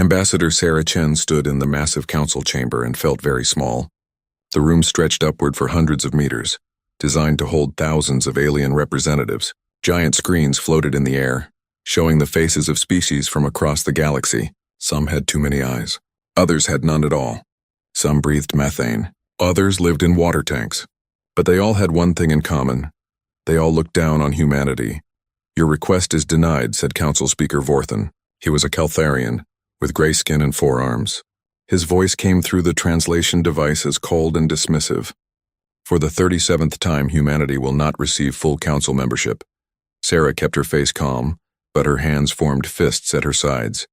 Ambassador Sarah Chen stood in the massive council chamber and felt very small. The room stretched upward for hundreds of meters, designed to hold thousands of alien representatives. Giant screens floated in the air, showing the faces of species from across the galaxy. Some had too many eyes. Others had none at all. Some breathed methane. Others lived in water tanks. But they all had one thing in common. They all looked down on humanity. "Your request is denied," said Council Speaker Vorthen. He was a Keltharian, with gray skin and 4 arms. His voice came through the translation device as cold and dismissive. "For the 37th time, humanity will not receive full council membership." Sarah kept her face calm, but her hands formed fists at her sides.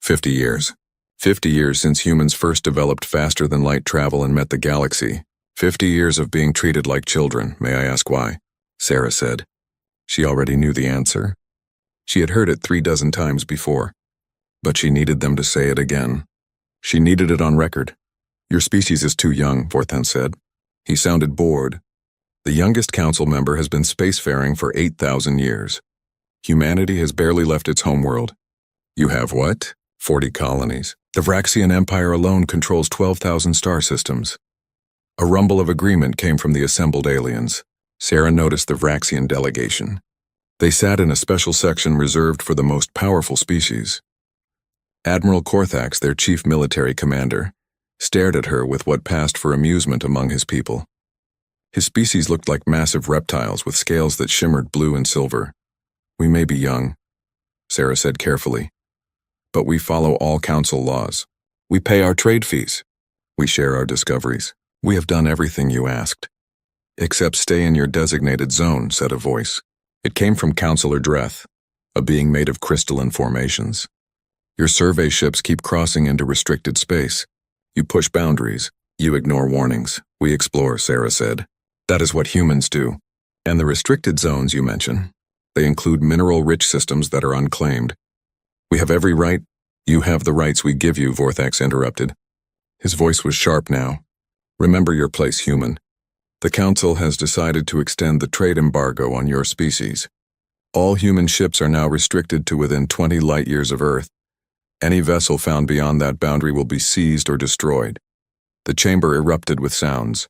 50 years. 50 years since humans first developed faster-than-light travel and met the galaxy. 50 years of being treated like children. May I ask why? Sarah said. She already knew the answer. She had heard it 36 times before. But she needed them to say it again. She needed it on record. "Your species is too young," Vorthen said. He sounded bored. "The youngest council member has been spacefaring for 8,000 years. Humanity has barely left its homeworld. You have what? 40 colonies. The Vraxian Empire alone controls 12,000 star systems." A rumble of agreement came from the assembled aliens. Sarah noticed the Vraxian delegation. They sat in a special section reserved for the most powerful species. Admiral Korthax, their chief military commander, stared at her with what passed for amusement among his people. His species looked like massive reptiles with scales that shimmered blue and silver. "We may be young," Sarah said carefully, "but we follow all council laws. We pay our trade fees. We share our discoveries. We have done everything you asked." "Except stay in your designated zone," said a voice. It came from Counselor Dreth, a being made of crystalline formations. "Your survey ships keep crossing into restricted space. You push boundaries. You ignore warnings. We explore," Sarah said. "That is what humans do. And the restricted zones you mention, they include mineral-rich systems that are unclaimed. We have every right." "You have the rights we give you," Vorthax interrupted. His voice was sharp now. "Remember your place, human. The Council has decided to extend the trade embargo on your species. All human ships are now restricted to within 20 light-years of Earth. Any vessel found beyond that boundary will be seized or destroyed." The chamber erupted with sounds.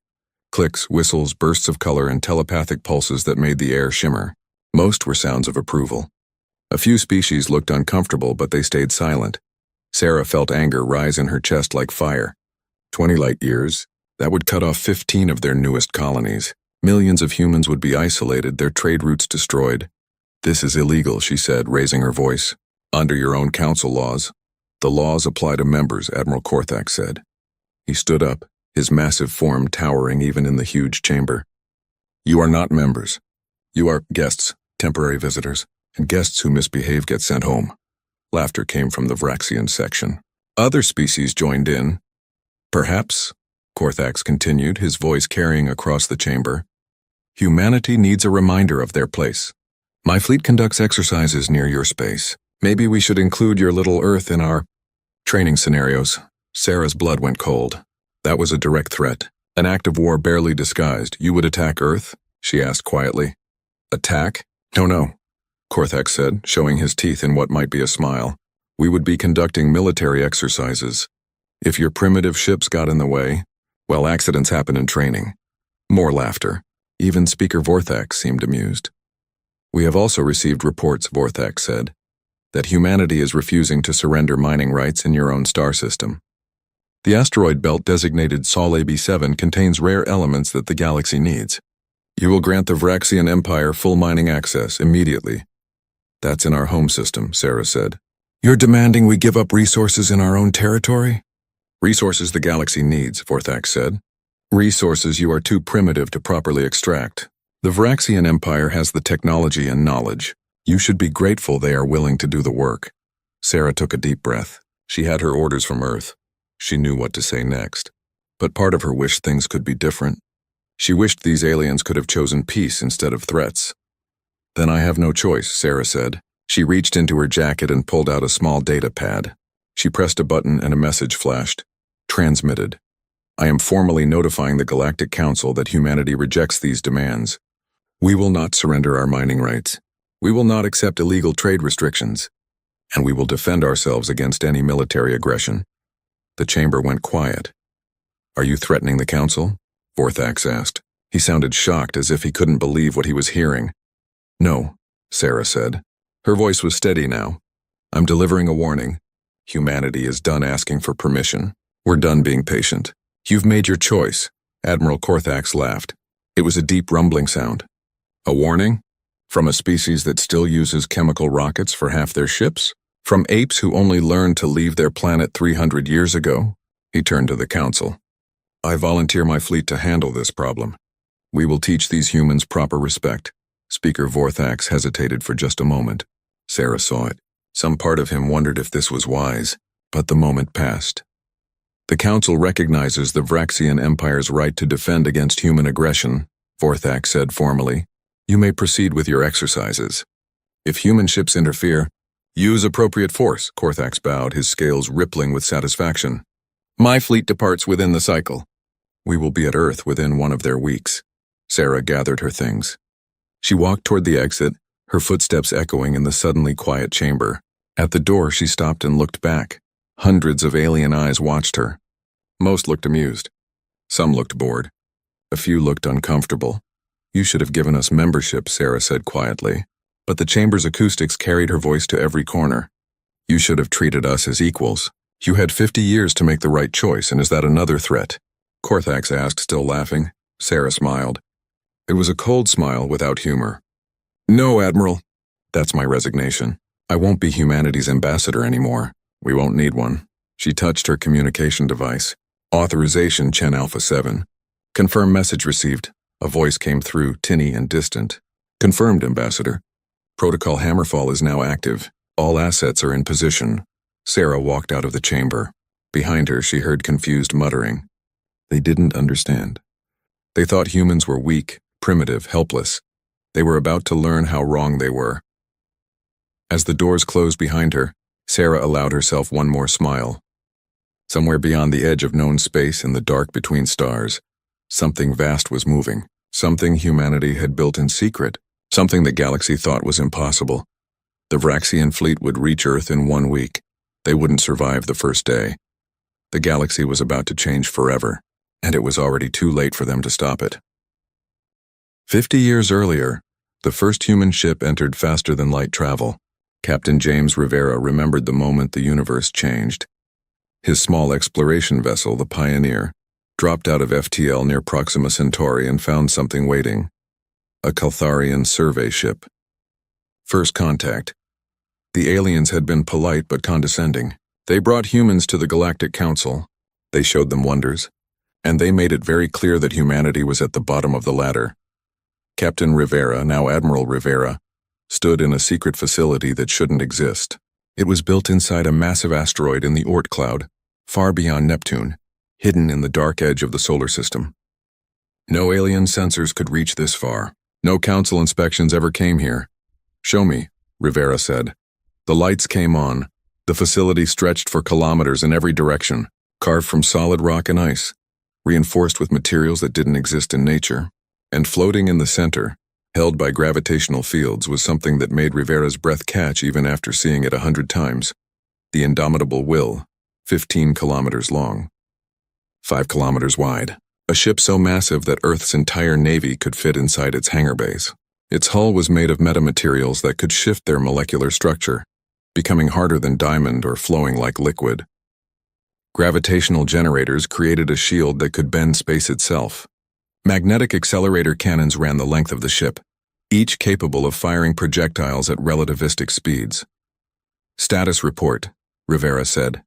Clicks, whistles, bursts of color, and telepathic pulses that made the air shimmer. Most were sounds of approval. A few species looked uncomfortable, but they stayed silent. Sarah felt anger rise in her chest like fire. 20 light-years? That would cut off 15 of their newest colonies. Millions of humans would be isolated, their trade routes destroyed. "This is illegal," she said, raising her voice. "Under your own council laws." "The laws apply to members," Admiral Korthax said. He stood up, his massive form towering even in the huge chamber. "You are not members. You are guests, temporary visitors, and guests who misbehave get sent home." Laughter came from the Vraxian section. Other species joined in. "Perhaps," Korthax continued, his voice carrying across the chamber, "humanity needs a reminder of their place. My fleet conducts exercises near your space. Maybe we should include your little Earth in our training scenarios." Sarah's blood went cold. That was a direct threat, an act of war barely disguised. "You would attack Earth?" she asked quietly. "Attack? No, Korthax said, showing his teeth in what might be a smile. "We would be conducting military exercises. If your primitive ships got in the way, well, accidents happen in training." More laughter. Even Speaker Vorthax seemed amused. "We have also received reports," Vorthax said, "that humanity is refusing to surrender mining rights in your own star system. The asteroid belt designated Sol AB7 contains rare elements that the galaxy needs. You will grant the Vraxian Empire full mining access immediately." "That's in our home system," Sarah said. "You're demanding we give up resources in our own territory?" "Resources the galaxy needs," Vorthax said. "Resources you are too primitive to properly extract. The Vraxian Empire has the technology and knowledge. You should be grateful they are willing to do the work." Sarah took a deep breath. She had her orders from Earth. She knew what to say next. But part of her wished things could be different. She wished these aliens could have chosen peace instead of threats. "Then I have no choice," Sarah said. She reached into her jacket and pulled out a small data pad. She pressed a button and a message flashed. Transmitted. "I am formally notifying the Galactic Council that humanity rejects these demands. We will not surrender our mining rights. We will not accept illegal trade restrictions. and we will defend ourselves against any military aggression." The chamber went quiet. "Are you threatening the council?" Vorthax asked. He sounded shocked, as if he couldn't believe what he was hearing. "No," Sarah said. Her voice was steady now. "I'm delivering a warning. Humanity is done asking for permission. We're done being patient. You've made your choice." Admiral Vorthax laughed. It was a deep rumbling sound. "A warning? From a species that still uses chemical rockets for half their ships? From apes who only learned to leave their planet 300 years ago?" He turned to the council. "I volunteer my fleet to handle this problem. We will teach these humans proper respect." Speaker Vorthax hesitated for just a moment. Sarah saw it. Some part of him wondered if this was wise, but the moment passed. "The Council recognizes the Vraxian Empire's right to defend against human aggression," Vorthax said formally. "You may proceed with your exercises. If human ships interfere, use appropriate force." Vorthax bowed, his scales rippling with satisfaction. "My fleet departs within the cycle. We will be at Earth within one of their weeks." Sarah gathered her things. She walked toward the exit, her footsteps echoing in the suddenly quiet chamber. At the door, she stopped and looked back. Hundreds of alien eyes watched her. Most looked amused. Some looked bored. A few looked uncomfortable. "You should have given us membership," Sarah said quietly. But the chamber's acoustics carried her voice to every corner. "You should have treated us as equals. You had 50 years to make the right choice, and is that another threat?" Vorthax asked, still laughing. Sarah smiled. It was a cold smile without humor. "No, Admiral. That's my resignation. I won't be humanity's ambassador anymore. We won't need one." She touched her communication device. "Authorization, Chen Alpha 7. Confirm message received." A voice came through, tinny and distant. "Confirmed, Ambassador. Protocol Hammerfall is now active. All assets are in position." Sarah walked out of the chamber. Behind her, she heard confused muttering. They didn't understand. They thought humans were weak, primitive, helpless. They were about to learn how wrong they were. As the doors closed behind her, Sarah allowed herself one more smile. Somewhere beyond the edge of known space, in the dark between stars, something vast was moving. Something humanity had built in secret. Something the galaxy thought was impossible. The Vraxian fleet would reach Earth in 1 week. They wouldn't survive the first day. The galaxy was about to change forever, and it was already too late for them to stop it. 50 years earlier, the first human ship entered faster-than-light travel. Captain James Rivera remembered the moment the universe changed. His small exploration vessel, the Pioneer, dropped out of FTL near Proxima Centauri and found something waiting. A Caltharian survey ship. First contact. The aliens had been polite but condescending. They brought humans to the Galactic Council. They showed them wonders. And they made it very clear that humanity was at the bottom of the ladder. Captain Rivera, now Admiral Rivera, stood in a secret facility that shouldn't exist. It was built inside a massive asteroid in the Oort cloud, far beyond Neptune, hidden in the dark edge of the solar system. No alien sensors could reach this far. No council inspections ever came here. "Show me," Rivera said. The lights came on. The facility stretched for kilometers in every direction, carved from solid rock and ice, reinforced with materials that didn't exist in nature. And floating in the center, held by gravitational fields, was something that made Rivera's breath catch even after seeing it 100 times. The indomitable will, 15 kilometers long, 5 kilometers wide. A ship so massive that Earth's entire navy could fit inside its hangar bays. Its hull was made of metamaterials that could shift their molecular structure, becoming harder than diamond or flowing like liquid. Gravitational generators created a shield that could bend space itself. Magnetic accelerator cannons ran the length of the ship, each capable of firing projectiles at relativistic speeds. "Status report," Rivera said.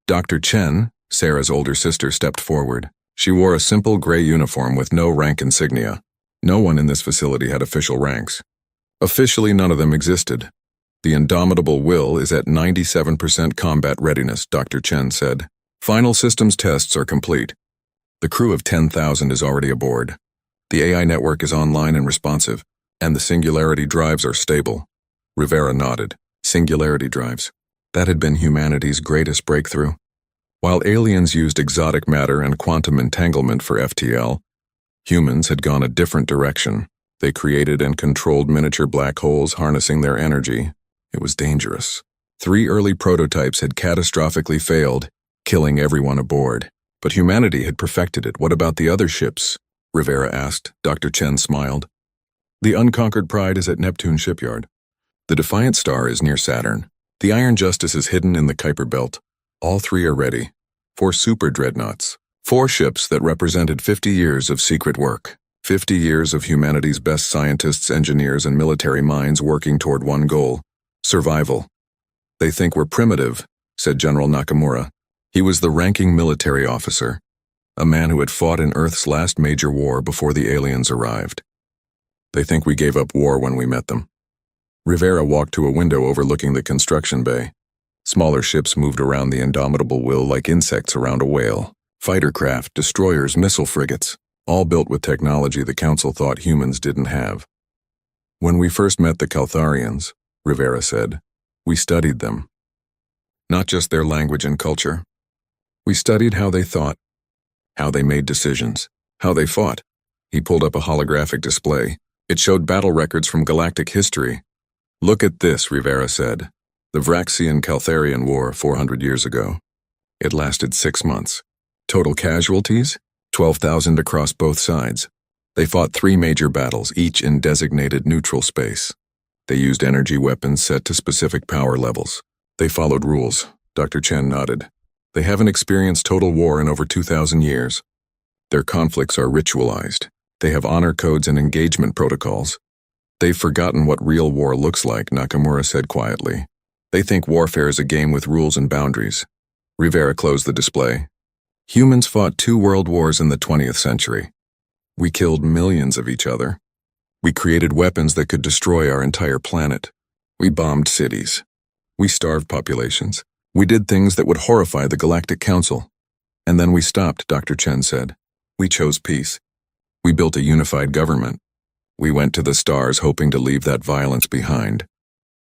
Dr. Chen, Sarah's older sister, stepped forward. She wore a simple gray uniform with no rank insignia. No one in this facility had official ranks. Officially, none of them existed. "The indomitable will is at 97% combat readiness," Dr. Chen said. "Final systems tests are complete. The crew of 10,000 is already aboard. The AI network is online and responsive, and the singularity drives are stable." Rivera nodded. Singularity drives. That had been humanity's greatest breakthrough. While aliens used exotic matter and quantum entanglement for FTL, humans had gone a different direction. They created and controlled miniature black holes harnessing their energy. It was dangerous. 3 early prototypes had catastrophically failed, killing everyone aboard. But humanity had perfected it. What about the other ships? Rivera asked. Dr. Chen smiled. The Unconquered Pride is at Neptune shipyard. The Defiant Star is near Saturn. The Iron Justice is hidden in the Kuiper Belt. All 3 are ready. 4 super dreadnoughts. 4 ships that represented 50 years of secret work. 50 years of humanity's best scientists, engineers, and military minds working toward one goal: survival. They think we're primitive, said General Nakamura. He was the ranking military officer, a man who had fought in Earth's last major war before the aliens arrived. They think we gave up war when we met them. Rivera walked to a window overlooking the construction bay. Smaller ships moved around the indomitable will like insects around a whale. Fighter craft, destroyers, missile frigates, all built with technology the Council thought humans didn't have. When we first met the Caltharians, Rivera said, we studied them. Not just their language and culture. We studied how they thought, how they made decisions, how they fought. He pulled up a holographic display. It showed battle records from galactic history. Look at this, Rivera said. The Vraxian-Caltharian War 400 years ago. It lasted 6 months. Total casualties? 12,000 across both sides. They fought 3 major battles, each in designated neutral space. They used energy weapons set to specific power levels. They followed rules. Dr. Chen nodded. They haven't experienced total war in over 2,000 years. Their conflicts are ritualized. They have honor codes and engagement protocols. They've forgotten what real war looks like, Nakamura said quietly. They think warfare is a game with rules and boundaries. Rivera closed the display. Humans fought 2 world wars in the 20th century. We killed millions of each other. We created weapons that could destroy our entire planet. We bombed cities. We starved populations. We did things that would horrify the Galactic Council. And then we stopped, Dr. Chen said. We chose peace. We built a unified government. We went to the stars hoping to leave that violence behind.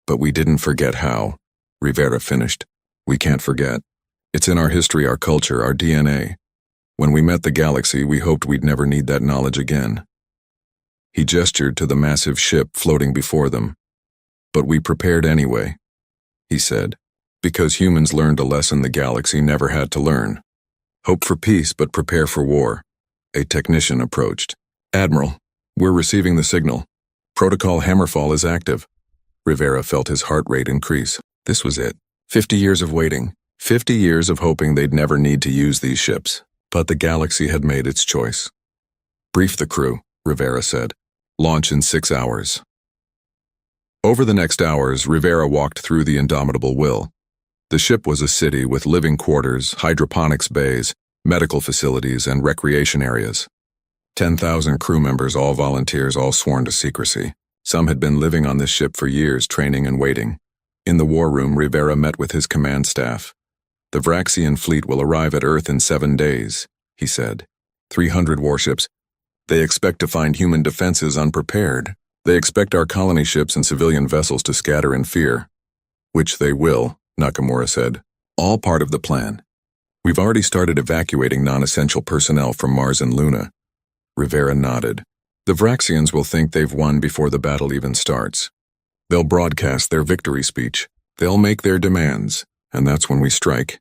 But we didn't forget how. Rivera finished. We can't forget. It's in our history, our culture, our DNA. When we met the galaxy, we hoped we'd never need that knowledge again. He gestured to the massive ship floating before them. But we prepared anyway, he said, because humans learned a lesson the galaxy never had to learn. Hope for peace, but prepare for war. A technician approached. Admiral, we're receiving the signal. Protocol Hammerfall is active. Rivera felt his heart rate increase. This was it. 50 years of waiting. 50 years of hoping they'd never need to use these ships. But the galaxy had made its choice. Brief the crew, Rivera said. Launch in 6 hours. Over the next hours, Rivera walked through the indomitable will. The ship was a city with living quarters, hydroponics bays, medical facilities, and recreation areas. 10,000 crew members, all volunteers, all sworn to secrecy. Some had been living on this ship for years, training and waiting. In the war room, Rivera met with his command staff. The Vraxian fleet will arrive at Earth in 7 days, he said. 300 warships. They expect to find human defenses unprepared. They expect our colony ships and civilian vessels to scatter in fear. Which they will, Nakamura said. All part of the plan. We've already started evacuating non-essential personnel from Mars and Luna. Rivera nodded. The Vraxians will think they've won before the battle even starts. They'll broadcast their victory speech. They'll make their demands, and that's when we strike.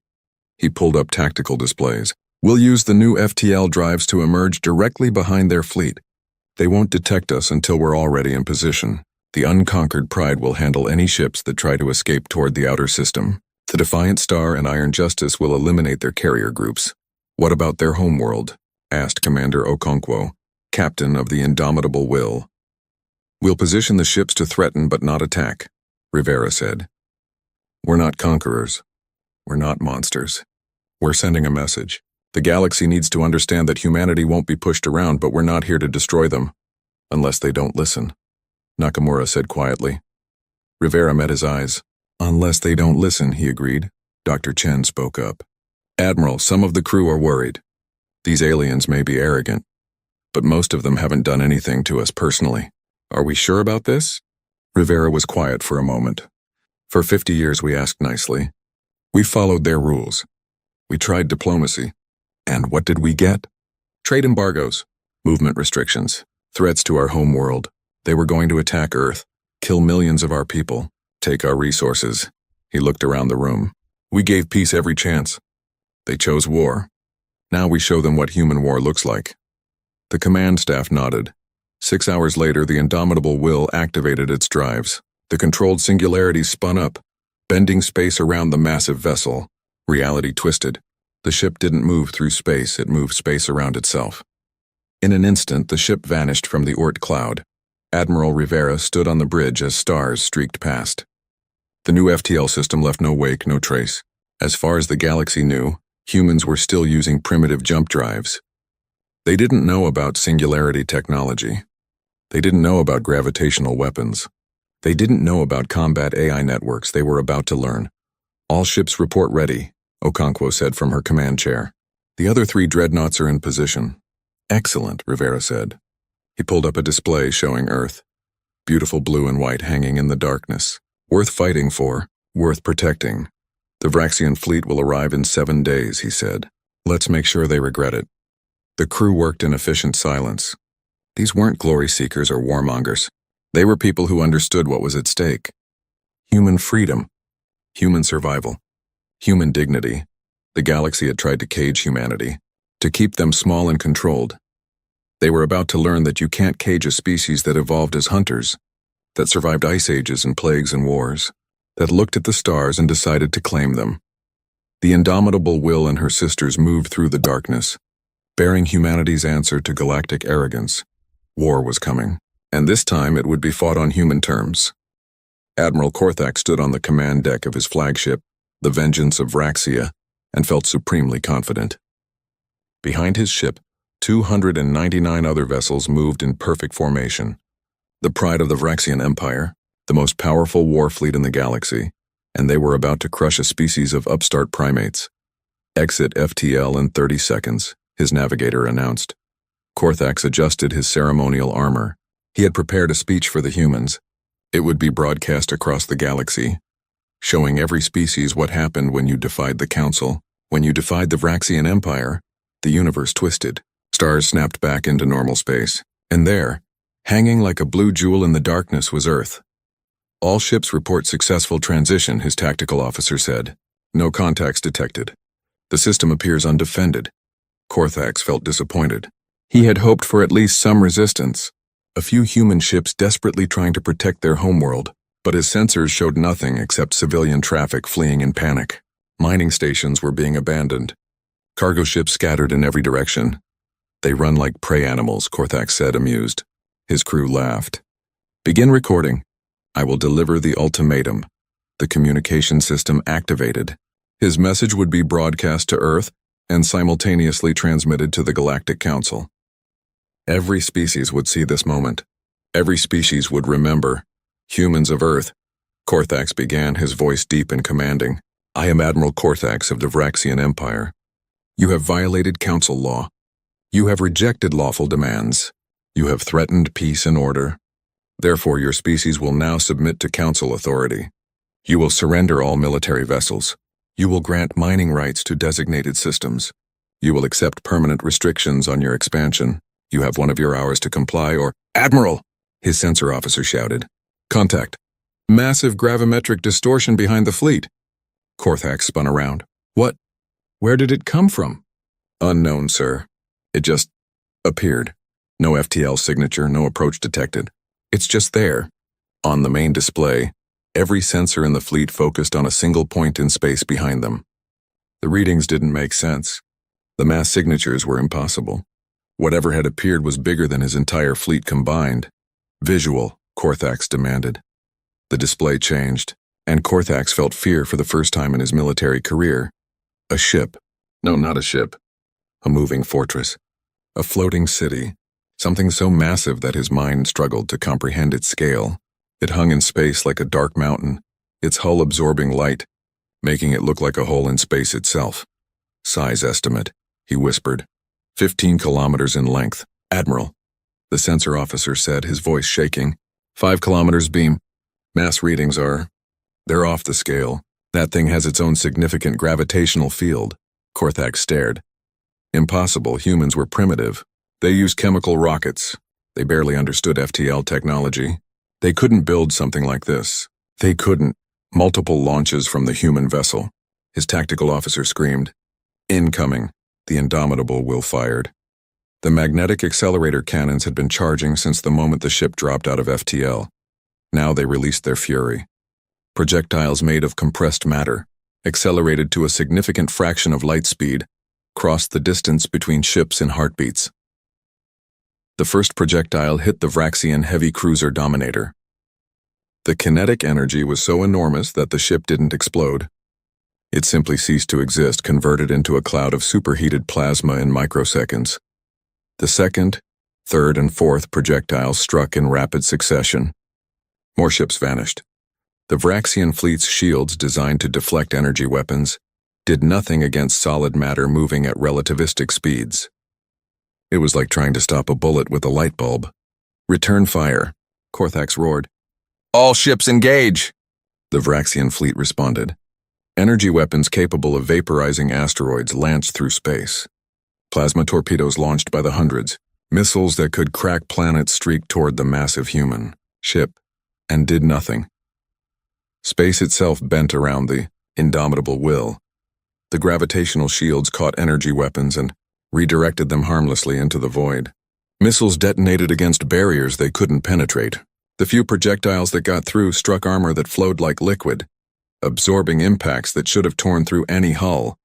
He pulled up tactical displays. We'll use the new FTL drives to emerge directly behind their fleet. They won't detect us until we're already in position. The Unconquered Pride will handle any ships that try to escape toward the outer system. The Defiant Star and Iron Justice will eliminate their carrier groups. What about their homeworld? Asked Commander Okonkwo, captain of the Indomitable Will. We'll position the ships to threaten but not attack, Rivera said. We're not conquerors. We're not monsters. We're sending a message. The galaxy needs to understand that humanity won't be pushed around, but we're not here to destroy them. Unless they don't listen, Nakamura said quietly. Rivera met his eyes. Unless they don't listen, he agreed. Dr. Chen spoke up. Admiral, some of the crew are worried. These aliens may be arrogant, but most of them haven't done anything to us personally. Are we sure about this? Rivera was quiet for a moment. For 50 years we asked nicely. We followed their rules. We tried diplomacy. And what did we get? Trade embargoes, movement restrictions, threats to our home world. They were going to attack Earth, kill millions of our people, take our resources. He looked around the room. We gave peace every chance. They chose war. Now we show them what human war looks like. The command staff nodded. 6 hours later, the indomitable will activated its drives. The controlled singularities spun up, bending space around the massive vessel. Reality twisted. The ship didn't move through space, it moved space around itself. In an instant, the ship vanished from the Oort cloud. Admiral Rivera stood on the bridge as stars streaked past. The new FTL system left no wake, no trace. As far as the galaxy knew, humans were still using primitive jump drives. They didn't know about singularity technology. They didn't know about gravitational weapons. They didn't know about combat AI networks they were about to learn. All ships report ready, Okonkwo said from her command chair. The other 3 dreadnoughts are in position. Excellent, Rivera said. He pulled up a display showing Earth. Beautiful blue and white hanging in the darkness. Worth fighting for, worth protecting. The Vraxian fleet will arrive in 7 days, he said. Let's make sure they regret it. The crew worked in efficient silence. These weren't glory seekers or warmongers. They were people who understood what was at stake. Human freedom. Human survival. Human dignity. The galaxy had tried to cage humanity, to keep them small and controlled. They were about to learn that you can't cage a species that evolved as hunters, that survived ice ages and plagues and wars, that looked at the stars and decided to claim them. The indomitable Will and her sisters moved through the darkness, bearing humanity's answer to galactic arrogance. War was coming, and this time it would be fought on human terms. Admiral Korthak stood on the command deck of his flagship, the Vengeance of Vraxia, and felt supremely confident. Behind his ship, 299 other vessels moved in perfect formation. The pride of the Vraxian Empire, the most powerful war fleet in the galaxy, and they were about to crush a species of upstart primates. Exit FTL in 30 seconds, his navigator announced. Korthax adjusted his ceremonial armor. He had prepared a speech for the humans. It would be broadcast across the galaxy, showing every species what happened when you defied the Council. When you defied the Vraxian Empire, the universe twisted. Stars snapped back into normal space. And there, hanging like a blue jewel in the darkness, was Earth. All ships report successful transition, his tactical officer said. No contacts detected. The system appears undefended. Korthax felt disappointed. He had hoped for at least some resistance. A few human ships desperately trying to protect their homeworld, but his sensors showed nothing except civilian traffic fleeing in panic. Mining stations were being abandoned. Cargo ships scattered in every direction. They run like prey animals, Korthax said, amused. His crew laughed. Begin recording. I will deliver the ultimatum. The communication system activated. His message would be broadcast to Earth and simultaneously transmitted to the Galactic Council. Every species would see this moment. Every species would remember. Humans of Earth. Korthax began, his voice deep and commanding. I am Admiral Korthax of the Vraxian Empire. You have violated Council law. You have rejected lawful demands. You have threatened peace and order. Therefore, your species will now submit to Council authority. You will surrender all military vessels. You will grant mining rights to designated systems. You will accept permanent restrictions on your expansion. You have 1 of your hours to comply or— Admiral! His sensor officer shouted. Contact. Massive gravimetric distortion behind the fleet. Korthax spun around. What? Where did it come from? Unknown, sir. It just appeared. No FTL signature, no approach detected. It's just there. On the main display, every sensor in the fleet focused on a single point in space behind them. The readings didn't make sense. The mass signatures were impossible. Whatever had appeared was bigger than his entire fleet combined. Visual, Korthax demanded. The display changed, and Korthax felt fear for the first time in his military career. A ship. No, not a ship. A moving fortress. A floating city. Something so massive that his mind struggled to comprehend its scale. It hung in space like a dark mountain, its hull absorbing light, making it look like a hole in space itself. Size estimate, he whispered. 15 kilometers in length. Admiral, the sensor officer said, his voice shaking. 5 kilometers beam. Mass readings they're off the scale. That thing has its own significant gravitational field. Korthax stared. Impossible, humans were primitive. They used chemical rockets. They barely understood FTL technology. They couldn't build something like this. They couldn't. Multiple launches from the human vessel. His tactical officer screamed, "Incoming!" The indomitable will fired. The magnetic accelerator cannons had been charging since the moment the ship dropped out of FTL. Now they released their fury. Projectiles made of compressed matter, accelerated to a significant fraction of light speed, crossed the distance between ships in heartbeats. The first projectile hit the Vraxian heavy cruiser Dominator. The kinetic energy was so enormous that the ship didn't explode. It simply ceased to exist, converted into a cloud of superheated plasma in microseconds. The second, third, and fourth projectiles struck in rapid succession. More ships vanished. The Vraxian fleet's shields, designed to deflect energy weapons, did nothing against solid matter moving at relativistic speeds. It was like trying to stop a bullet with a light bulb. "Return fire," Korthax roared. "All ships engage!" The Vraxian fleet responded. Energy weapons capable of vaporizing asteroids lanced through space. Plasma torpedoes launched by the hundreds. Missiles that could crack planets streaked toward the massive human ship and did nothing. Space itself bent around the indomitable will. The gravitational shields caught energy weapons and redirected them harmlessly into the void. Missiles detonated against barriers they couldn't penetrate. The few projectiles that got through struck armor that flowed like liquid, absorbing impacts that should have torn through any hull.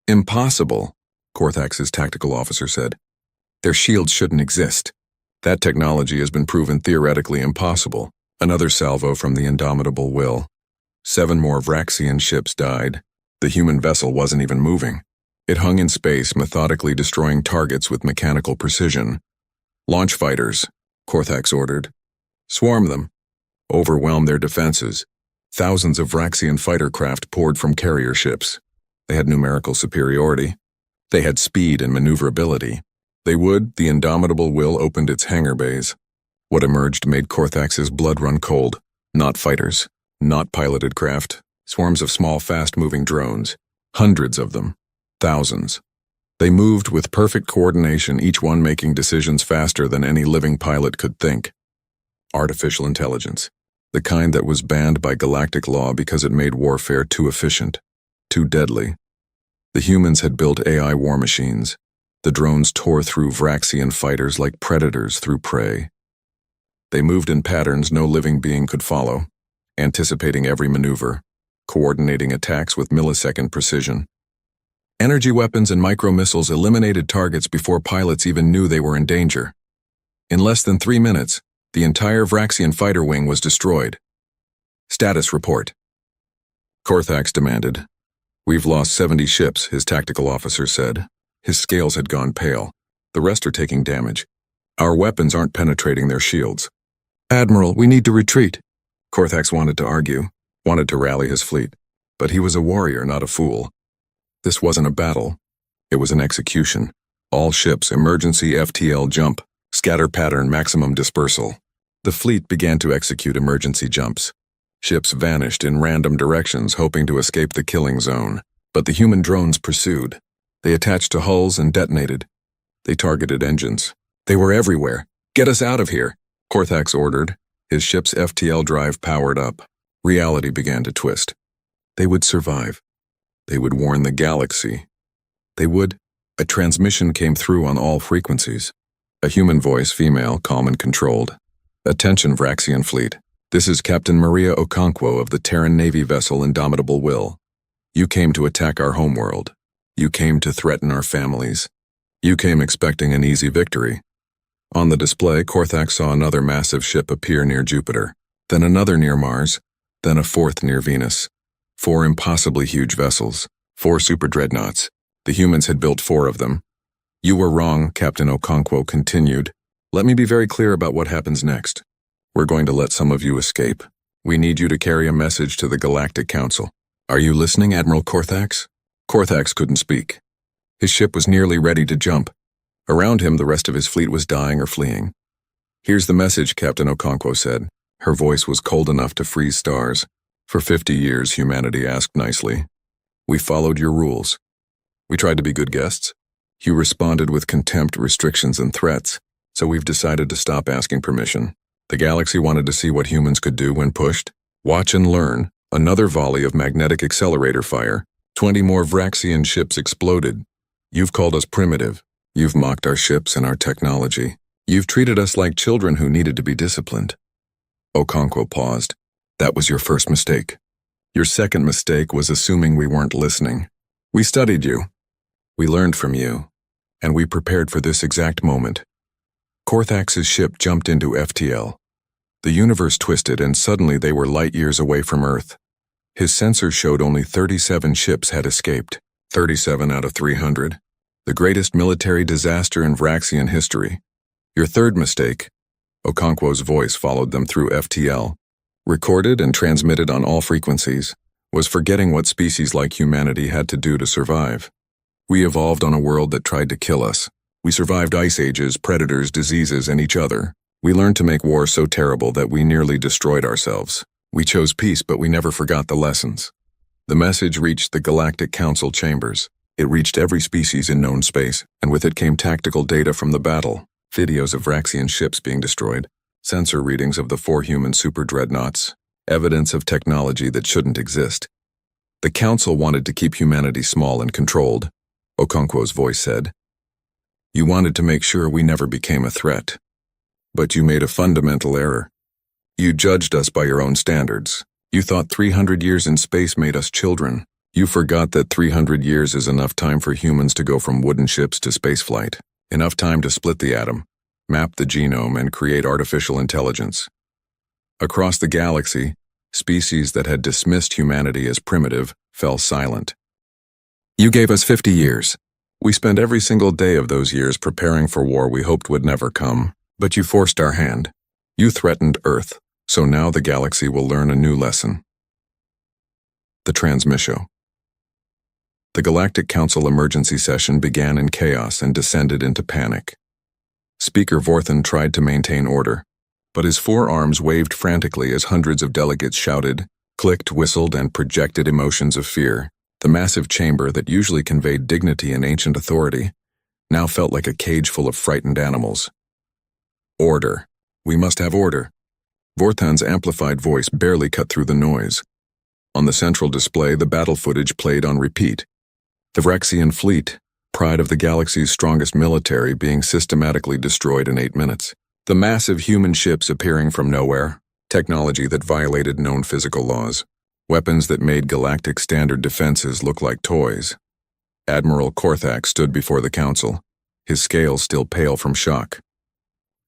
"Impossible," Korthax's tactical officer said. "Their shields shouldn't exist. That technology has been proven theoretically impossible." Another salvo from the indomitable will. 7 more Vraxian ships died. The human vessel wasn't even moving. It hung in space, methodically destroying targets with mechanical precision. "Launch fighters," Korthax ordered. "Swarm them. Overwhelm their defenses." Thousands of Vraxian fighter craft poured from carrier ships. They had numerical superiority. They had speed and maneuverability. The indomitable will opened its hangar bays. What emerged made Korthax's blood run cold. Not fighters, not piloted craft, swarms of small, fast-moving drones. Hundreds of them. Thousands. They moved with perfect coordination, each one making decisions faster than any living pilot could think. Artificial intelligence. The kind that was banned by galactic law because it made warfare too efficient, too deadly. The humans had built AI war machines. The drones tore through Vraxian fighters like predators through prey. They moved in patterns no living being could follow, anticipating every maneuver, coordinating attacks with millisecond precision. Energy weapons and micro-missiles eliminated targets before pilots even knew they were in danger. In less than 3 minutes, the entire Vraxian fighter wing was destroyed. "Status report," Korthax demanded. "We've lost 70 ships," his tactical officer said. His scales had gone pale. "The rest are taking damage. Our weapons aren't penetrating their shields." "Admiral, we need to retreat." Korthax wanted to argue, wanted to rally his fleet, but he was a warrior, not a fool. This wasn't a battle. It was an execution. All ships, emergency FTL jump, scatter pattern, maximum dispersal. The fleet began to execute emergency jumps. Ships vanished in random directions, hoping to escape the killing zone. But the human drones pursued. They attached to hulls and detonated. They targeted engines. They were everywhere. "Get us out of here," Korthax ordered. His ship's FTL drive powered up. Reality began to twist. They would survive. They would warn the galaxy. A transmission came through on all frequencies. A human voice, female, calm and controlled. "Attention, Vraxian fleet. This is Captain Maria Okonkwo of the Terran Navy vessel Indomitable Will. You came to attack our homeworld. You came to threaten our families. You came expecting an easy victory." On the display, Korthax saw another massive ship appear near Jupiter, then another near Mars, then a fourth near Venus. 4 impossibly huge vessels, 4 super dreadnoughts. The humans had built 4 of them. "You were wrong," Captain Okonkwo continued. "Let me be very clear about what happens next. We're going to let some of you escape. We need you to carry a message to the Galactic Council. Are you listening, Admiral Korthax?" Korthax couldn't speak. His ship was nearly ready to jump. Around him, the rest of his fleet was dying or fleeing. "Here's the message," Captain Okonkwo said. Her voice was cold enough to freeze stars. "For 50 years, humanity asked nicely. We followed your rules. We tried to be good guests. You responded with contempt, restrictions, and threats, so we've decided to stop asking permission. The galaxy wanted to see what humans could do when pushed. Watch and learn. Another volley of magnetic accelerator fire. 20 more Vraxian ships exploded. You've called us primitive. You've mocked our ships and our technology. You've treated us like children who needed to be disciplined. Okonkwo paused. That was your first mistake. Your second mistake was assuming we weren't listening. We studied you. We learned from you. And we prepared for this exact moment. Korthax's ship jumped into FTL. The universe twisted and suddenly they were light years away from Earth. His sensors showed only 37 ships had escaped. 37 out of 300. The greatest military disaster in Vraxian history. Your third mistake, Okonkwo's voice followed them through FTL, recorded and transmitted on all frequencies, was forgetting what species like humanity had to do to survive. We evolved on a world that tried to kill us. We survived ice ages, predators, diseases, and each other. We learned to make war so terrible that we nearly destroyed ourselves. We chose peace, but we never forgot the lessons. The message reached the Galactic Council chambers. It reached every species in known space, and with it came tactical data from the battle, videos of Vraxian ships being destroyed, sensor readings of the 4 human super dreadnoughts, evidence of technology that shouldn't exist. The Council wanted to keep humanity small and controlled, Okonkwo's voice said. You wanted to make sure we never became a threat. But you made a fundamental error. You judged us by your own standards. You thought 300 years in space made us children. You forgot that 300 years is enough time for humans to go from wooden ships to spaceflight. Enough time to split the atom, map the genome, and create artificial intelligence. Across the galaxy, species that had dismissed humanity as primitive fell silent. You gave us 50 years. We spent every single day of those years preparing for war we hoped would never come, but you forced our hand. You threatened Earth, so now the galaxy will learn a new lesson. The transmission. The Galactic Council emergency session began in chaos and descended into panic. Speaker Vorthan tried to maintain order, but his forearms waved frantically as hundreds of delegates shouted, clicked, whistled, and projected emotions of fear. The massive chamber that usually conveyed dignity and ancient authority now felt like a cage full of frightened animals. Order. We must have order. Vorthan's amplified voice barely cut through the noise. On the central display, the battle footage played on repeat. The Vraxian fleet, pride of the galaxy's strongest military, being systematically destroyed in 8 minutes. The massive human ships appearing from nowhere, technology that violated known physical laws, weapons that made galactic standard defenses look like toys. Admiral Korthax stood before the council, his scales still pale from shock.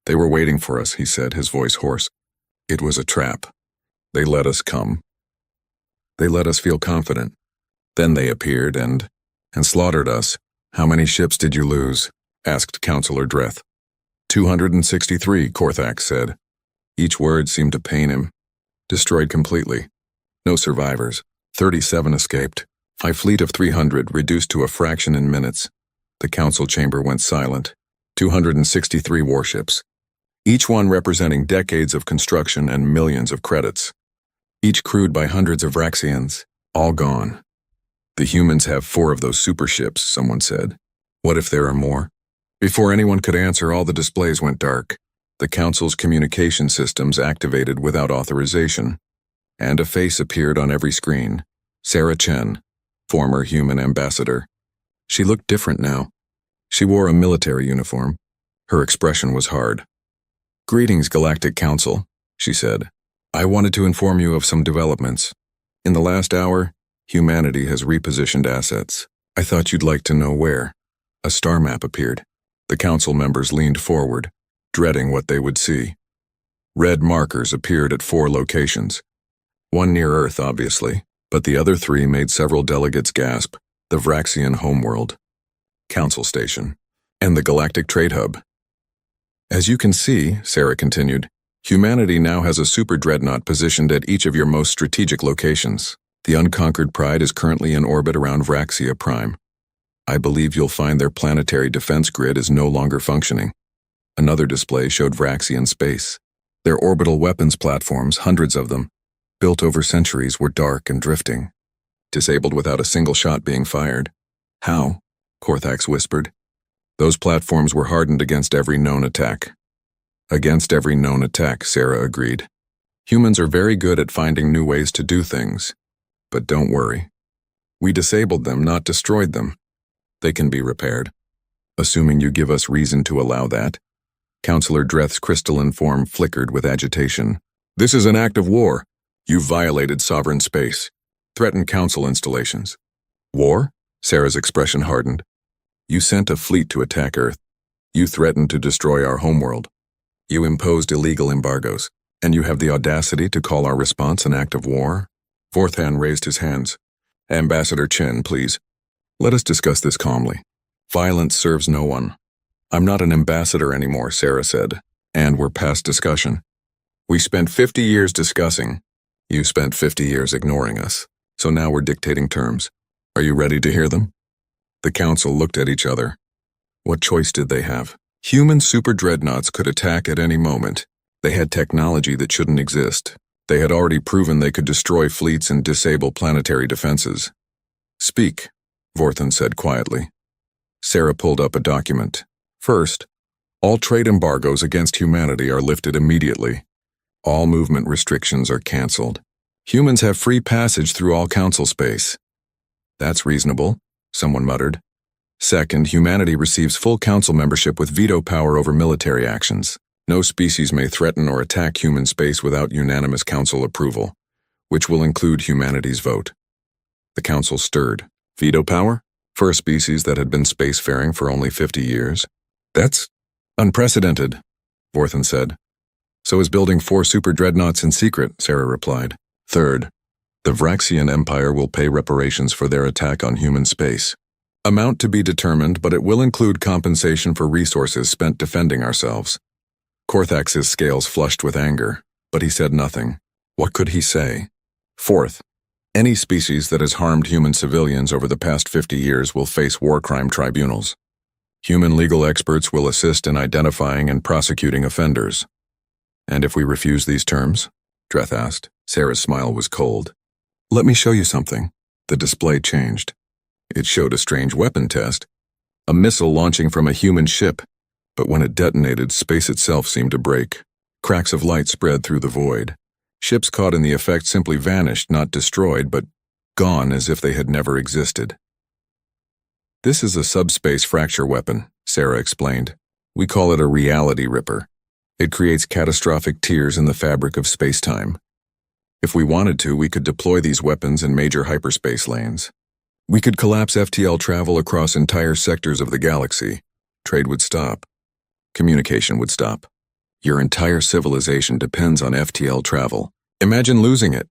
They were waiting for us, he said, his voice hoarse. It was a trap. They let us come. They let us feel confident. Then they appeared and slaughtered us. How many ships did you lose? Asked Councillor Dreth. 263, Korthax said. Each word seemed to pain him. Destroyed completely. No survivors. 37 escaped. A fleet of 300 reduced to a fraction in minutes. The council chamber went silent. 263 warships. Each one representing decades of construction and millions of credits. Each crewed by hundreds of Vraxians. All gone. The humans have 4 of those super ships, someone said. What if there are more? Before anyone could answer, all the displays went dark. The council's communication systems activated without authorization. And a face appeared on every screen. Sarah Chen, former human ambassador. She looked different now. She wore a military uniform. Her expression was hard. Greetings, Galactic Council, she said. I wanted to inform you of some developments. In the last hour, humanity has repositioned assets. I thought you'd like to know where. A star map appeared. The council members leaned forward, dreading what they would see. Red markers appeared at 4 locations. One near Earth, obviously, but the other 3 made several delegates gasp. The Vraxian homeworld, Council Station, and the Galactic Trade Hub. As you can see, Sarah continued, humanity now has a super dreadnought positioned at each of your most strategic locations. The unconquered Pride is currently in orbit around Vraxia Prime. I believe you'll find their planetary defense grid is no longer functioning. Another display showed Vraxian space. Their orbital weapons platforms, hundreds of them, built over centuries, were dark and drifting, disabled without a single shot being fired. How? Korthax whispered. Those platforms were hardened against every known attack. Against every known attack, Sarah agreed. Humans are very good at finding new ways to do things. But don't worry. We disabled them, not destroyed them. They can be repaired. Assuming you give us reason to allow that. Counselor Dreth's crystalline form flickered with agitation. This is an act of war. You've violated sovereign space. Threatened council installations. War? Sarah's expression hardened. You sent a fleet to attack Earth. You threatened to destroy our homeworld. You imposed illegal embargoes. And you have the audacity to call our response an act of war? Vorthan raised his hands. Ambassador Chen, please. Let us discuss this calmly. Violence serves no one. I'm not an ambassador anymore, Sarah said. And we're past discussion. We spent 50 years discussing. You spent 50 years ignoring us. So now we're dictating terms. Are you ready to hear them? The council looked at each other. What choice did they have? Human super dreadnoughts could attack at any moment. They had technology that shouldn't exist. They had already proven they could destroy fleets and disable planetary defenses. Speak, Vorthan said quietly. Sarah pulled up a document. First, all trade embargoes against humanity are lifted immediately. All movement restrictions are cancelled. Humans have free passage through all council space. That's reasonable, someone muttered. Second, humanity receives full council membership with veto power over military actions. No species may threaten or attack human space without unanimous council approval, which will include humanity's vote. The council stirred. Veto power? For a species that had been spacefaring for only 50 years? That's unprecedented, Vorthan said. So is building 4 super dreadnoughts in secret, Sarah replied. Third, the Vraxian Empire will pay reparations for their attack on human space. Amount to be determined, but it will include compensation for resources spent defending ourselves. Korthax's scales flushed with anger, but he said nothing. What could he say? Fourth, any species that has harmed human civilians over the past 50 years will face war crime tribunals. Human legal experts will assist in identifying and prosecuting offenders. And if we refuse these terms? Dreth asked. Sarah's smile was cold. Let me show you something. The display changed. It showed a strange weapon test. A missile launching from a human ship. But when it detonated, space itself seemed to break. Cracks of light spread through the void. Ships caught in the effect simply vanished, not destroyed, but gone as if they had never existed. This is a subspace fracture weapon, Sarah explained. We call it a reality ripper. It creates catastrophic tears in the fabric of space-time. If we wanted to, we could deploy these weapons in major hyperspace lanes. We could collapse FTL travel across entire sectors of the galaxy. Trade would stop. Communication would stop. Your entire civilization depends on FTL travel. Imagine losing it.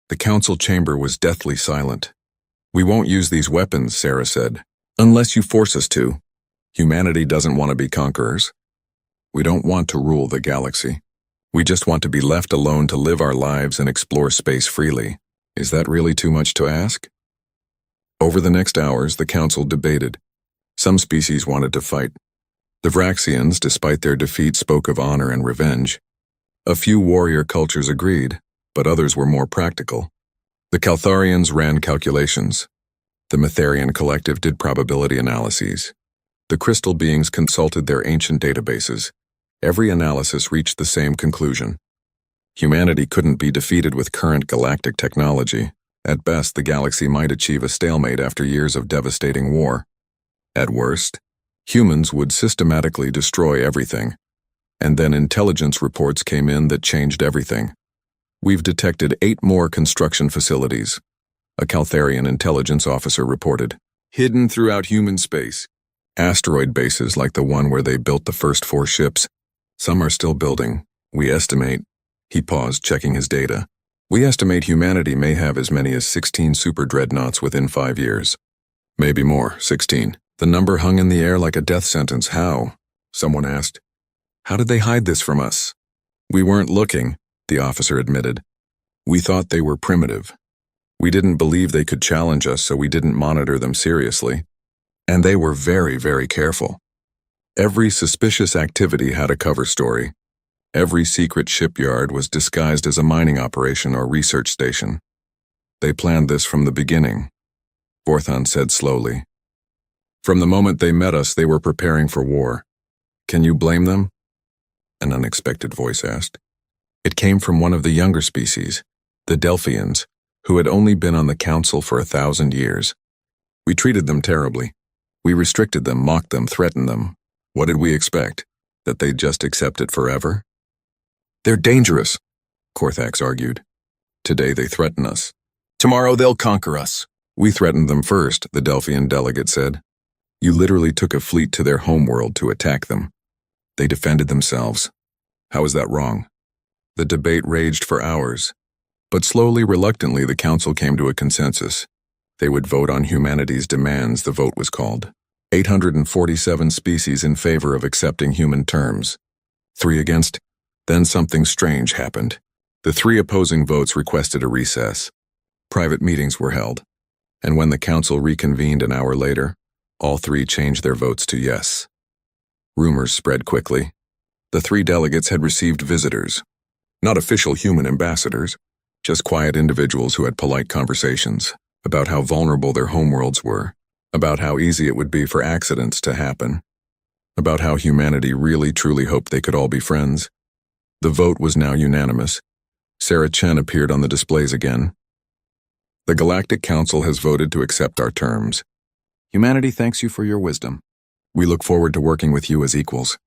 The council chamber was deathly silent. We won't use these weapons, Sarah said, unless you force us to. Humanity doesn't want to be conquerors. We don't want to rule the galaxy. We just want to be left alone to live our lives and explore space freely. Is that really too much to ask? Over the next hours, the council debated. Some species wanted to fight. The Vraxians, despite their defeat, spoke of honor and revenge. A few warrior cultures agreed, but others were more practical. The Caltharians ran calculations. The Metherian collective did probability analyses. The crystal beings consulted their ancient databases. Every analysis reached the same conclusion. Humanity couldn't be defeated with current galactic technology. At best, the galaxy might achieve a stalemate after years of devastating war. At worst, humans would systematically destroy everything. And then intelligence reports came in that changed everything. We've detected 8 more construction facilities, a Caltharian intelligence officer reported, hidden throughout human space. Asteroid bases like the one where they built the first 4 ships. Some are still building. We estimate. He paused, checking his data. We estimate humanity may have as many as 16 super dreadnoughts within 5 years. Maybe more, 16. The number hung in the air like a death sentence. How? Someone asked. How did they hide this from us? We weren't looking, the officer admitted. We thought they were primitive. We didn't believe they could challenge us, so we didn't monitor them seriously. And they were very, very careful. Every suspicious activity had a cover story. Every secret shipyard was disguised as a mining operation or research station. They planned this from the beginning, Vorthan said slowly. From the moment they met us, they were preparing for war. Can you blame them? An unexpected voice asked. It came from one of the younger species, the Delphians, who had only been on the council for 1,000 years. We treated them terribly. We restricted them, mocked them, threatened them. What did we expect? That they'd just accept it forever? They're dangerous, Korthax argued. Today they threaten us. Tomorrow they'll conquer us. We threatened them first, the Delphian delegate said. You literally took a fleet to their homeworld to attack them. They defended themselves. How is that wrong? The debate raged for hours. But slowly, reluctantly, the council came to a consensus. They would vote on humanity's demands, the vote was called. 847 species in favor of accepting human terms. 3 against. Then something strange happened. The 3 opposing votes requested a recess. Private meetings were held. And when the council reconvened an hour later, all 3 changed their votes to yes. Rumors spread quickly. The 3 delegates had received visitors. Not official human ambassadors, just quiet individuals who had polite conversations about how vulnerable their homeworlds were, about how easy it would be for accidents to happen, about how humanity really truly hoped they could all be friends. The vote was now unanimous. Sarah Chen appeared on the displays again. The Galactic Council has voted to accept our terms. Humanity thanks you for your wisdom. We look forward to working with you as equals.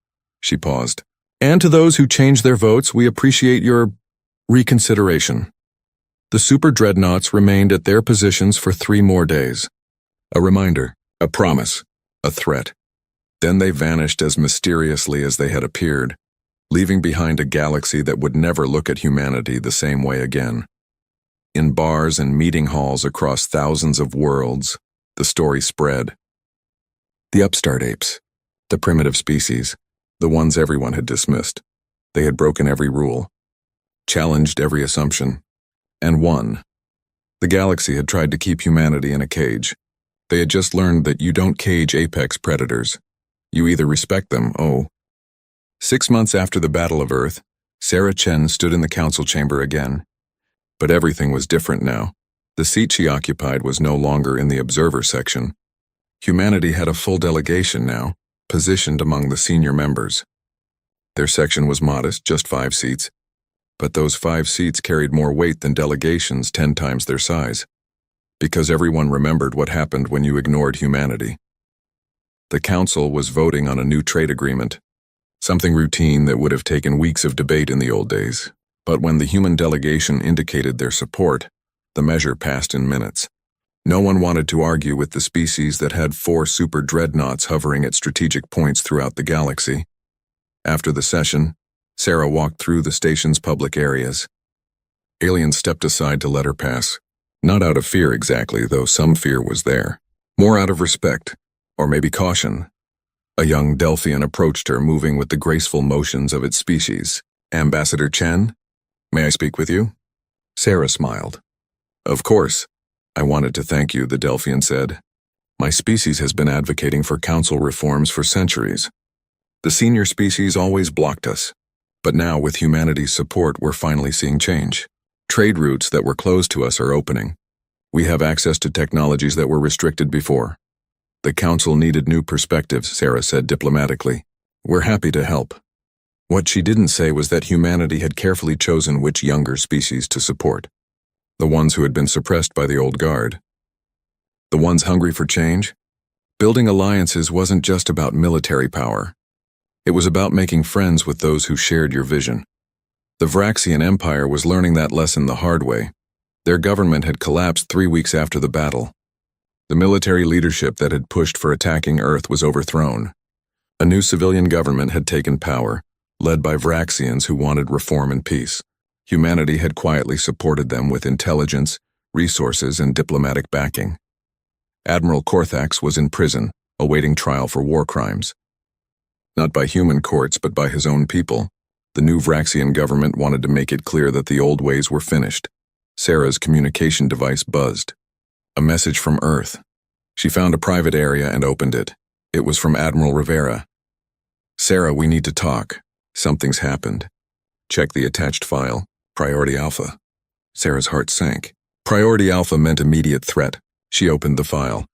She paused. And to those who changed their votes, we appreciate your reconsideration. The Super Dreadnoughts remained at their positions for 3 more days. A reminder, a promise, a threat. Then they vanished as mysteriously as they had appeared, leaving behind a galaxy that would never look at humanity the same way again. In bars and meeting halls across thousands of worlds, the story spread. The upstart apes, the primitive species, the ones everyone had dismissed. They had broken every rule, challenged every assumption, and won. The galaxy had tried to keep humanity in a cage. They had just learned that you don't cage apex predators. You either respect them, 6 months after the Battle of Earth, Sarah Chen stood in the council chamber again. But everything was different now. The seat she occupied was no longer in the observer section. Humanity had a full delegation now, positioned among the senior members. Their section was modest, just 5 seats. But those 5 seats carried more weight than delegations 10 times their size. Because everyone remembered what happened when you ignored humanity. The council was voting on a new trade agreement. Something routine that would have taken weeks of debate in the old days. But when the human delegation indicated their support, the measure passed in minutes. No one wanted to argue with the species that had 4 super dreadnoughts hovering at strategic points throughout the galaxy. After the session, Sarah walked through the station's public areas. Aliens stepped aside to let her pass. Not out of fear exactly, though some fear was there. More out of respect, or maybe caution. A young Delphian approached her, moving with the graceful motions of its species. Ambassador Chen, may I speak with you? Sarah smiled. Of course. I wanted to thank you, the Delphian said. My species has been advocating for council reforms for centuries. The senior species always blocked us. But now, with humanity's support, we're finally seeing change. Trade routes that were closed to us are opening. We have access to technologies that were restricted before. The council needed new perspectives, Sarah said diplomatically. We're happy to help. What she didn't say was that humanity had carefully chosen which younger species to support. The ones who had been suppressed by the old guard. The ones hungry for change? Building alliances wasn't just about military power. It was about making friends with those who shared your vision. The Vraxian Empire was learning that lesson the hard way. Their government had collapsed 3 weeks after the battle. The military leadership that had pushed for attacking Earth was overthrown. A new civilian government had taken power, led by Vraxians who wanted reform and peace. Humanity had quietly supported them with intelligence, resources, and diplomatic backing. Admiral Korthax was in prison, awaiting trial for war crimes. Not by human courts, but by his own people. The new Vraxian government wanted to make it clear that the old ways were finished. Sarah's communication device buzzed. A message from Earth. She found a private area and opened it. It was from Admiral Rivera. Sarah, we need to talk. Something's happened. Check the attached file. Priority Alpha. Sarah's heart sank. Priority Alpha meant immediate threat. She opened the file.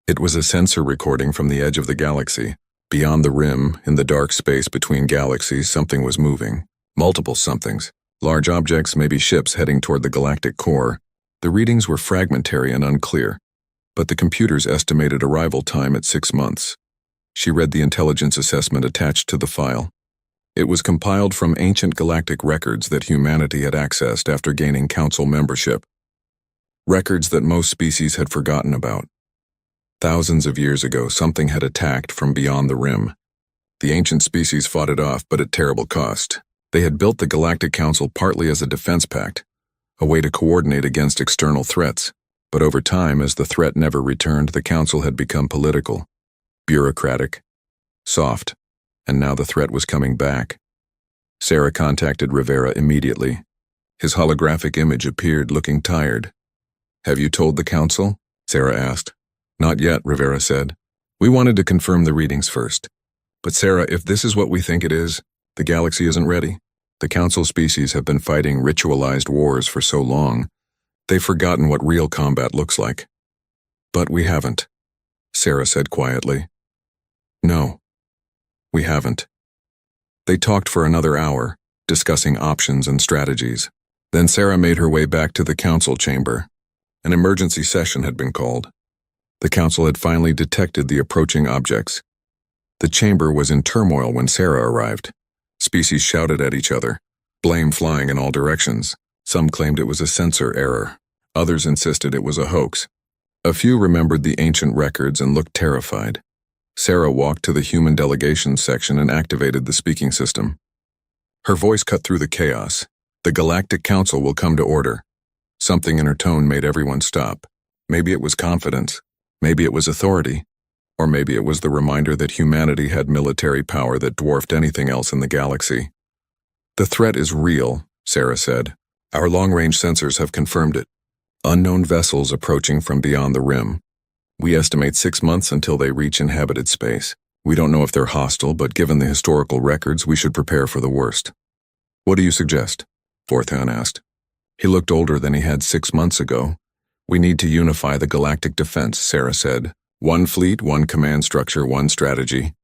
It was a sensor recording from the edge of the galaxy. Beyond the rim, in the dark space between galaxies, something was moving. Multiple somethings. Large objects, maybe ships heading toward the galactic core. The readings were fragmentary and unclear, but the computers estimated arrival time at 6 months. She read the intelligence assessment attached to the file. It was compiled from ancient galactic records that humanity had accessed after gaining Council membership. Records that most species had forgotten about. Thousands of years ago, something had attacked from beyond the rim. The ancient species fought it off, but at terrible cost. They had built the Galactic Council partly as a defense pact, a way to coordinate against external threats. But over time, as the threat never returned, the Council had become political, bureaucratic, soft, and now the threat was coming back. Sarah contacted Rivera immediately. His holographic image appeared, looking tired. "Have you told the Council?" Sarah asked. "Not yet," Rivera said. "We wanted to confirm the readings first. But Sarah, if this is what we think it is, the galaxy isn't ready. The Council species have been fighting ritualized wars for so long, they've forgotten what real combat looks like." "But we haven't," Sarah said quietly. "No, we haven't." They talked for another hour, discussing options and strategies. Then Sarah made her way back to the Council chamber. An emergency session had been called. The Council had finally detected the approaching objects. The chamber was in turmoil when Sarah arrived. Species shouted at each other, blame flying in all directions. Some claimed it was a sensor error. Others insisted it was a hoax. A few remembered the ancient records and looked terrified. Sarah walked to the human delegation section and activated the speaking system. Her voice cut through the chaos. "The Galactic Council will come to order." Something in her tone made everyone stop. Maybe it was confidence. Maybe it was authority. Or maybe it was the reminder that humanity had military power that dwarfed anything else in the galaxy. "The threat is real," Sarah said. "Our long-range sensors have confirmed it. Unknown vessels approaching from beyond the rim. We estimate 6 months until they reach inhabited space. We don't know if they're hostile, but given the historical records, we should prepare for the worst." "What do you suggest?" Forthan asked. He looked older than he had 6 months ago. "We need to unify the galactic defense," Sarah said. "One fleet, one command structure, one strategy.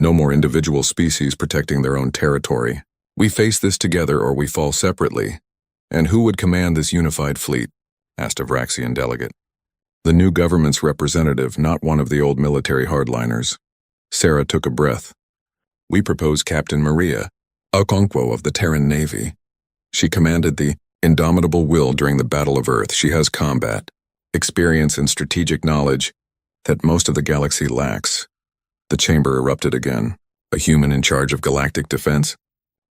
No more individual species protecting their own territory. We face this together or we fall separately." "And who would command this unified fleet?" asked a Vraxian delegate. "The new government's representative, not one of the old military hardliners." Sarah took a breath. "We propose Captain Maria Okonkwo of the Terran Navy. She commanded the Indomitable Will during the Battle of Earth. She has combat, experience and strategic knowledge that most of the galaxy lacks." The chamber erupted again. A human in charge of galactic defense?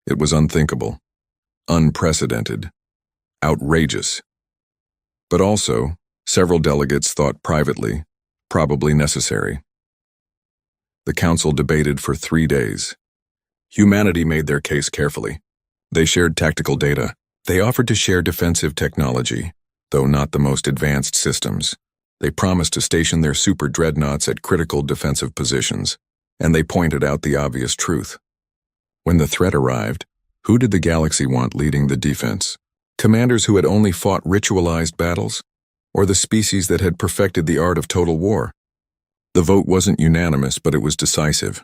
It was unthinkable, unprecedented, outrageous. But also, several delegates thought privately, probably necessary. The Council debated for 3 days. Humanity made their case carefully. They shared tactical data. They offered to share defensive technology, though not the most advanced systems. They promised to station their super dreadnoughts at critical defensive positions, and they pointed out the obvious truth. When the threat arrived, who did the galaxy want leading the defense? Commanders who had only fought ritualized battles? Or the species that had perfected the art of total war? The vote wasn't unanimous, but it was decisive.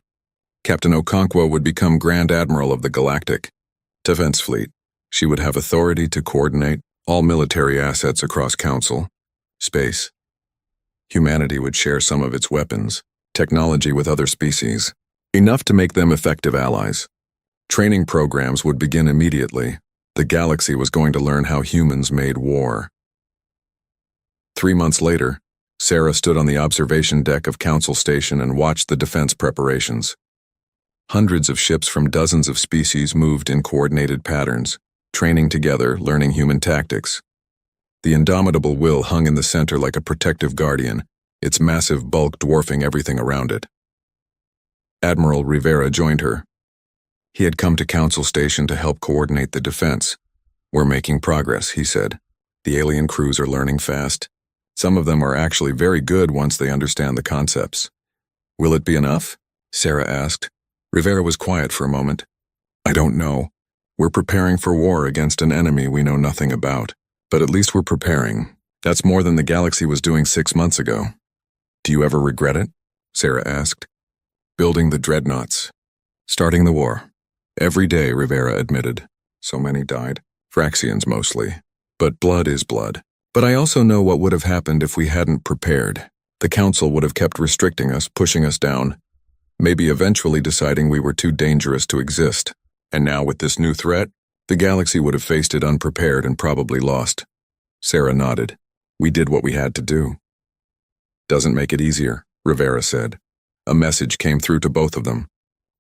Captain Okonkwo would become Grand Admiral of the Galactic Defense Fleet. She would have authority to coordinate all military assets across Council, space. Humanity would share some of its weapons, technology with other species, enough to make them effective allies. Training programs would begin immediately. The galaxy was going to learn how humans made war. 3 months later, Sarah stood on the observation deck of Council Station and watched the defense preparations. Hundreds of ships from dozens of species moved in coordinated patterns, training together, learning human tactics. The Indomitable Will hung in the center like a protective guardian, its massive bulk dwarfing everything around it. Admiral Rivera joined her. He had come to Council Station to help coordinate the defense. "We're making progress," he said. "The alien crews are learning fast. Some of them are actually very good once they understand the concepts." "Will it be enough?" Sarah asked. Rivera was quiet for a moment. "I don't know. We're preparing for war against an enemy we know nothing about. But at least we're preparing. That's more than the galaxy was doing 6 months ago." "Do you ever regret it?" Sarah asked. "Building the dreadnoughts. Starting the war. Every day," Rivera admitted. "So many died. Fraxians mostly. But blood is blood. But I also know what would have happened if we hadn't prepared. The Council would have kept restricting us, pushing us down, maybe eventually deciding we were too dangerous to exist. And now with this new threat, the galaxy would have faced it unprepared and probably lost. Sarah nodded. We did what we had to do. Doesn't make it easier, Rivera said. A message came through to both of them.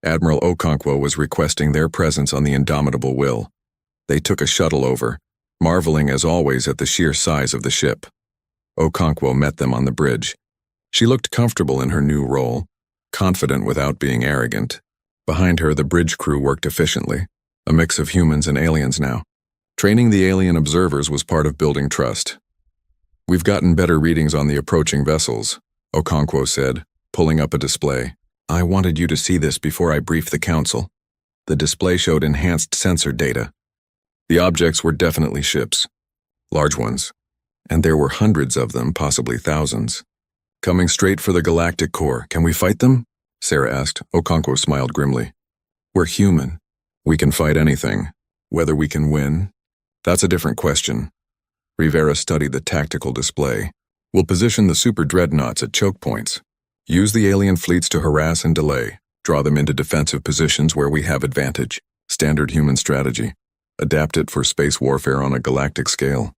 Admiral Okonkwo was requesting their presence on the Indomitable Will. They took a shuttle over, marveling as always at the sheer size of the ship. Okonkwo met them on the bridge. She looked comfortable in her new role, confident without being arrogant. Behind her, the bridge crew worked efficiently, a mix of humans and aliens now. Training the alien observers was part of building trust. We've gotten better readings on the approaching vessels, Okonkwo said, pulling up a display. I wanted you to see this before I briefed the Council. The display showed enhanced sensor data. The objects were definitely ships, large ones, and there were hundreds of them, possibly thousands. Coming straight for the Galactic Core. Can we fight them? Sarah asked. Okonkwo smiled grimly. We're human. We can fight anything. Whether we can win? That's a different question. Rivera studied the tactical display. We'll position the Super Dreadnoughts at choke points. Use the alien fleets to harass and delay. Draw them into defensive positions where we have advantage. Standard human strategy. Adapt it for space warfare on a galactic scale.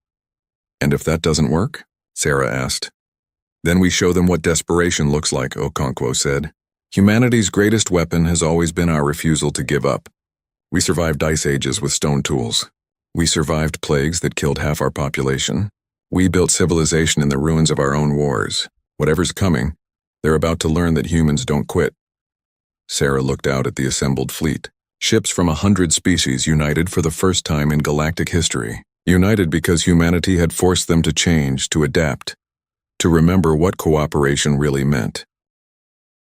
And if that doesn't work? Sarah asked. Then we show them what desperation looks like, Okonkwo said. Humanity's greatest weapon has always been our refusal to give up. We survived ice ages with stone tools. We survived plagues that killed half our population. We built civilization in the ruins of our own wars. Whatever's coming, they're about to learn that humans don't quit. Sarah looked out at the assembled fleet. Ships from 100 species united for the first time in galactic history. United because humanity had forced them to change, to adapt, to remember what cooperation really meant.